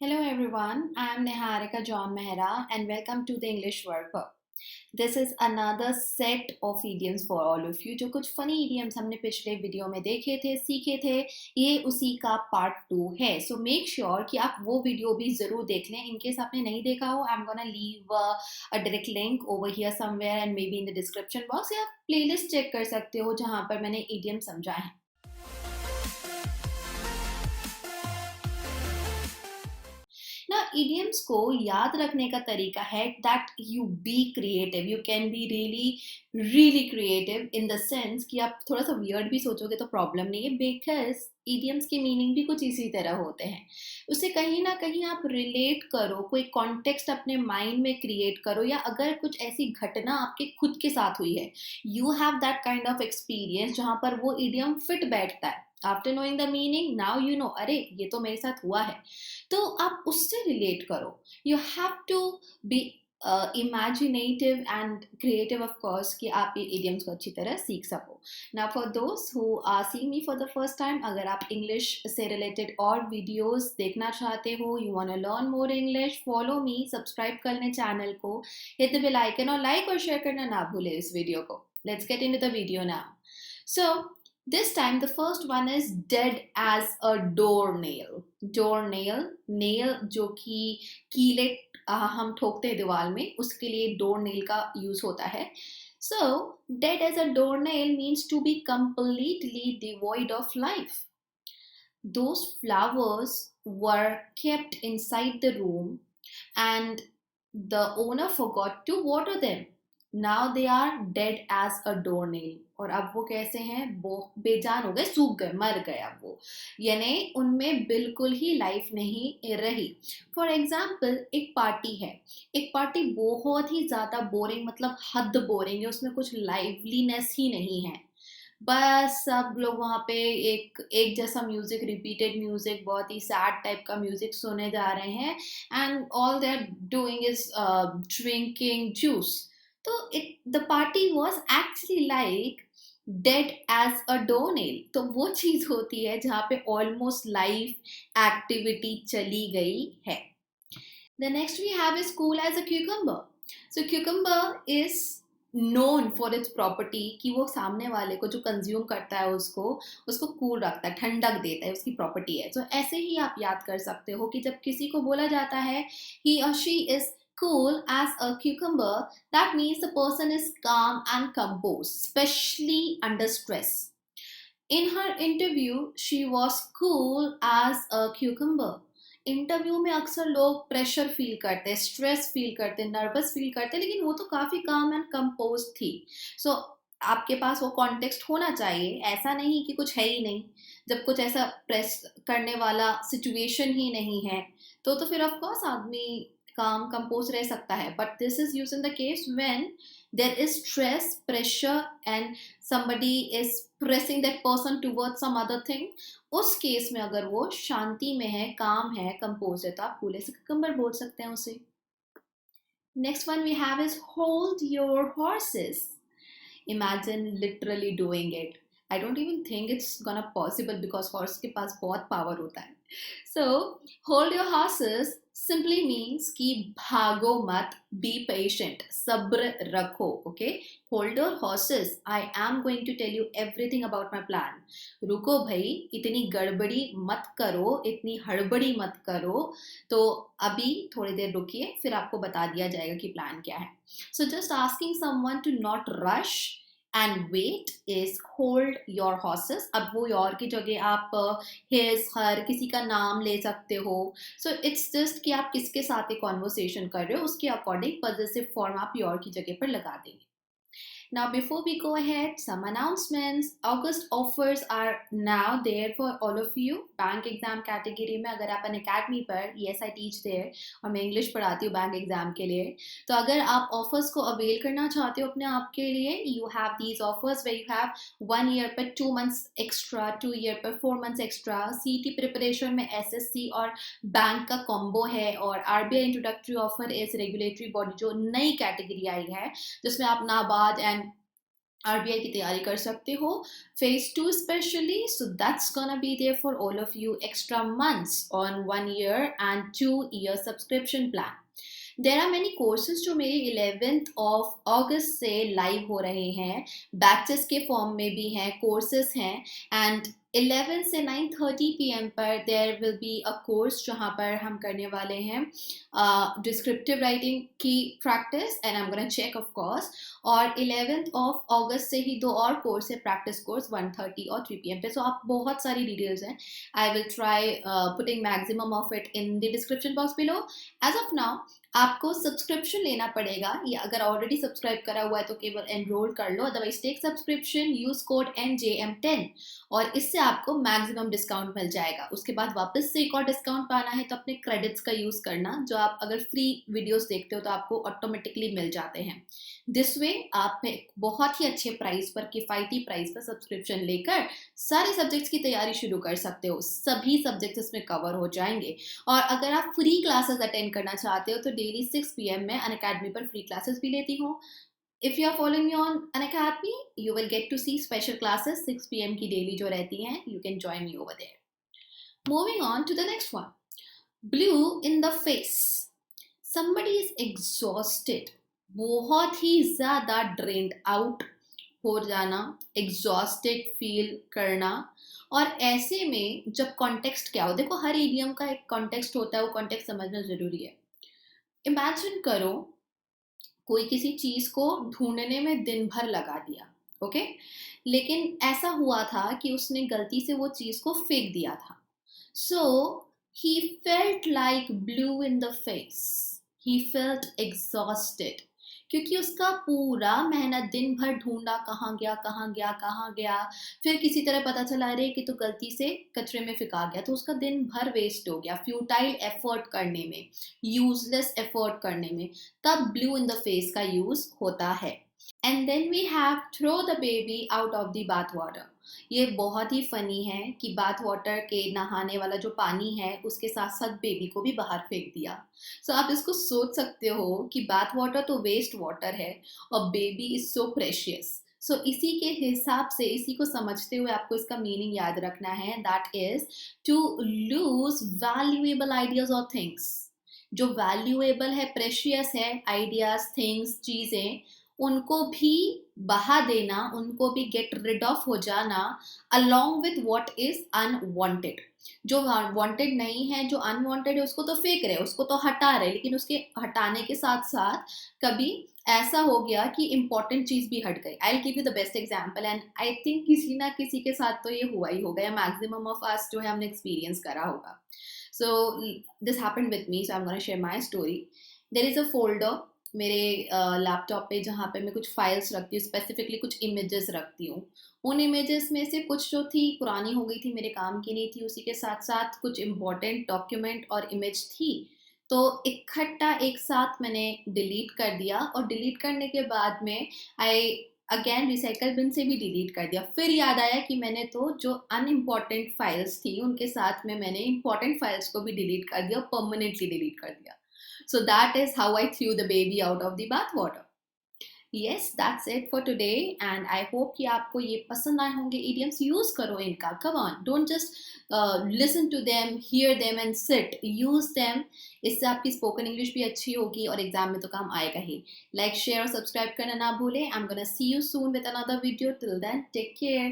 Hello everyone, I am Niharika John Mehra and welcome to the English Worker. This is another set of idioms for all of you. जो कुछ funny idioms हमने पिछले video में देखे थे, सीखे थे, ये उसी का पार्ट 2 है. So make sure कि आप वो वीडियो भी जरूर देख लें. In case आपने नहीं देखा हो, I'm gonna leave a direct link over here somewhere and maybe in the description box. या आप playlist चेक कर सकते हो जहाँ पर मैंने idiom समझाए हैं. ना idioms को याद रखने का तरीका है that you be creative. You can be really creative in the sense कि आप थोड़ा सा weird भी सोचोगे तो problem नहीं है because idioms के meaning भी कुछ इसी तरह होते हैं. उसे कहीं ना कहीं आप relate करो, कोई context अपने mind में create करो या अगर कुछ ऐसी घटना आपके खुद के साथ हुई है, you have that kind of experience जहाँ पर वो idiom fit बैठता है. After knowing the meaning, now you know, अरे ये तो मेरे साथ हुआ है. तो आप उससे रिलेट करो. You have to be imaginative and creative of course कि आप ये इडियम्स को अच्छी तरह सीख सको. नाउ फॉर दोस्त who are seeing me for the first time, अगर आप इंग्लिश से रिलेटेड और वीडियोस देखना चाहते हो, you want to learn more English, follow me, subscribe कर लें चैनल को, हिट द बेल आइकन और लाइक और शेयर करना ना भूलें इस वीडियो को. Let's get into the video now. So this time the first one is dead as a doornail. Doornail, nail जो कि कीले हम ठोकते हैं दीवार में, उसके लिए doornail का यूज होता है. So dead as a doornail means to be completely devoid of life. Those flowers were kept inside the room and the owner forgot to water them. Now they are dead as a doornail. और अब वो कैसे हैं, वो बेजान हो गए, सूख गए, मर गए. अब वो यानी उनमें बिल्कुल ही लाइफ नहीं रही. फॉर एग्जाम्पल एक पार्टी है, एक पार्टी बहुत ही ज्यादा बोरिंग, मतलब हद बोरिंग है, उसमें कुछ लाइवलीनेस ही नहीं है. बस सब लोग वहाँ पे एक एक जैसा म्यूजिक, रिपीटेड म्यूजिक, बहुत ही सैड टाइप का म्यूजिक सुने जा रहे हैं and all they are doing is drinking juice. तो it the party was actually like dead as a doornail. तो वो चीज होती है जहाँ पे ऑलमोस्ट लाइफ एक्टिविटी चली गई है. The next we have is cool as a cucumber. So cucumber is known for its property कि वो सामने वाले को जो कंज्यूम करता है उसको उसको कूल रखता है, ठंडक देता है, उसकी प्रॉपर्टी है. तो ऐसे ही आप याद कर सकते हो कि जब किसी को बोला जाता है he or she is cool as a cucumber, that means the person is calm and composed, especially under stress. In her interview, she was cool as a cucumber. Interview में अक्सर लोग प्रेशर फील करते हैं, stress feel करते हैं, nervous feel करते हैं, लेकिन वो तो काफी काम एंड कंपोज थी. सो आपके पास वो कॉन्टेक्स्ट होना चाहिए, ऐसा नहीं कि कुछ है ही नहीं. जब कुछ ऐसा प्रेस करने वाला सिचुएशन ही नहीं है तो फिर ऑफ कोर्स आदमी काम कंपोज रह सकता है. But this is use in the case when there is stress, pressure and somebody is pressing that person towards some other thing. उस केस में अगर वो शांति में है, काम है, कंपोज है, तो आप कूले से ककम्बर बोल सकते हैं उसे. Next one we have is hold your horses. Imagine literally doing it. I don't even think it's gonna possible because horse के पास बहुत power होता है. So hold your horses simply means कि भागो मत, be patient, सब्र रखो. Okay, hold your horses. I am going to tell you everything about my plan. रुको भाई, इतनी गड़बड़ी मत करो, इतनी हड़बड़ी मत करो. तो अभी थोड़ी देर रुकिए, फिर आपको बता दिया जाएगा कि प्लान क्या है. So just asking someone to not rush and wait is hold your horses. अब वो your की जगह आप his, her, किसी का नाम ले सकते हो. So it's just कि आप किसके साथ एक conversation कर रहे हो, उसके according possessive form आप your की जगह पर लगा देंगे. Now, before we go ahead, some announcements. August offers are now there for all of you. Bank exam category में अगर आप अन अकेडमी पर, yes I teach there और मैं इंग्लिश पढ़ाती हूँ बैंक एग्जाम के लिए, तो अगर आप ऑफर्स को अवेल करना चाहते हो अपने आप के लिए, you have these offers where you have 1 year पर 2 months extra, 2 year पर 4 months extra. CT प्रिपरेशन में SSC और बैंक का कॉम्बो है और RBI इंट्रोडक्टरी ऑफर इस रेगुलेटरी बॉडी जो नई कैटेगरी आई है जिसमें आप नाबार्ड एंड आरबीआई की तैयारी कर सकते हो, phase 2 specially, so that's gonna be there for all of you extra months on 1 year and 2 year subscription plan. There are many courses जो मेरे 11th of August से लाइव हो रहे हैं, बैचेस के फॉर्म में भी हैं, कोर्सेज हैं। एंड 11 से 9:30 PM पर there will be a course जहाँ पर हम करने वाले हैं डिस्क्रिप्टिव राइटिंग की practice, and I am gonna check of course. और 11th of August से ही 2 और कोर्स है, प्रैक्टिस कोर्स 1:30 और 3 PM पे। सो आप बहुत सारी डिटेल्स हैं, I will try putting maximum of it in the description box below. As of now आपको सब्सक्रिप्शन लेना पड़ेगा, या अगर ऑलरेडी सब्सक्राइब करा हुआ है तो केवल एनरोल कर लो, otherwise take subscription, use code NJM10 और इससे आपको मैक्सिमम डिस्काउंट मिल जाएगा। उसके बाद वापस से एक और डिस्काउंट पाना है तो अपने क्रेडिट्स का यूज करना, जो आप अगर फ्री वीडियोस देखते हो तो आपको ऑटोमेटिकली मिल जाते हैं। दिस वे आप बहुत ही अच्छे प्राइस पर, किफायती प्राइस पर सब्सक्रिप्शन लेकर सारे सब्जेक्ट्स की तैयारी शुरू कर सकते हो, सभी सब्जेक्ट्स इसमें कवर हो जाएंगे। और अगर आप फ्री क्लासेस अटेंड करना चाहते हो तो डेली 6 PM में अनअकैडमी पर फ्री क्लासेस भी लेती हूँ। If you are following me on Unacademy, you will get to see special classes 6 PM की डेली जो रहती हैं, you can join me over there. Moving on to the next one, blue in the face. somebody is exhausted, बहुत ही ज्यादा drained out हो जाना, exhausted feel करना। और ऐसे में जब कॉन्टेक्स्ट क्या हो, देखो हर इडियम का एक कॉन्टेक्स्ट होता है, वो कॉन्टेक्स्ट समझना जरूरी है। इमेजिन करो कोई किसी चीज को ढूंढने में दिन भर लगा दिया, ओके, लेकिन ऐसा हुआ था कि उसने गलती से वो चीज को फेंक दिया था। So he felt like blue in the face, he felt exhausted, क्योंकि उसका पूरा मेहनत दिन भर ढूंढा, कहाँ गया कहाँ गया कहाँ गया, फिर किसी तरह पता चला अरे कि तो गलती से कचरे में फेंका गया, तो उसका दिन भर वेस्ट हो गया फ्यूटाइल एफर्ट करने में, यूजलेस एफर्ट करने में। तब ब्लू इन द फेस का यूज होता है। And then we have throw the baby out of the bath water. ये बहुत ही फनी है कि बाथ वाटर के नहाने वाला जो पानी है उसके साथ साथ बेबी को भी बाहर फेंक दिया। सो आप इसको सोच सकते हो कि बाथ वाटर तो वेस्ट वाटर है और बेबी इज सो प्रेशियस। सो इसी के हिसाब से, इसी को समझते हुए आपको इसका मीनिंग याद रखना है, that is to lose valuable ideas और थिंग्स। जो वैल्यूएबल है, प्रेशियस है, आइडियाज, थिंग्स, चीजें, उनको भी बहा देना, उनको भी गेट रिड ऑफ हो जाना, along with what is unwanted. जो वांटेड नहीं है, जो अनवांटेड है, उसको तो फेंक रहे, उसको तो हटा रहे, लेकिन उसके हटाने के साथ साथ कभी ऐसा हो गया कि इंपॉर्टेंट चीज भी हट गई। I give you the best example, and I think किसी ना किसी के साथ तो ये हुआ ही होगा, या मैक्सिमम ऑफ अस जो है हमने एक्सपीरियंस करा होगा। So this happened with me, so I am gonna share my story. There is a folder मेरे लैपटॉप पे जहाँ पे मैं कुछ फाइल्स रखती हूँ, स्पेसिफिकली कुछ इमेजेस रखती हूँ। उन इमेजेस में से कुछ जो थी पुरानी हो गई थी, मेरे काम की नहीं थी, उसी के साथ साथ कुछ इम्पोर्टेंट डॉक्यूमेंट और इमेज थी। तो इकट्ठा एक साथ मैंने डिलीट कर दिया, और डिलीट करने के बाद में आई अगेन रिसाइकल बिन से भी डिलीट कर दिया। फिर याद आया कि मैंने तो जो अनइम्पॉर्टेंट फाइल्स थी उनके साथ में मैंने इम्पॉर्टेंट फाइल्स को भी डिलीट कर दिया, परमानेंटली डिलीट कर दिया। So that is how I threw the baby out of the bathwater. Yes, that's it for today, and I hope कि आपको ये पसंद आए होंगे। idioms use करो इनका, come on, don't just listen to them, hear them and sit, use them। इससे आपकी spoken English भी अच्छी होगी और एग्जाम में तो काम आएगा ही। Like, share और subscribe करना ना भूलें। I'm gonna see you soon with another video. Till then, take care.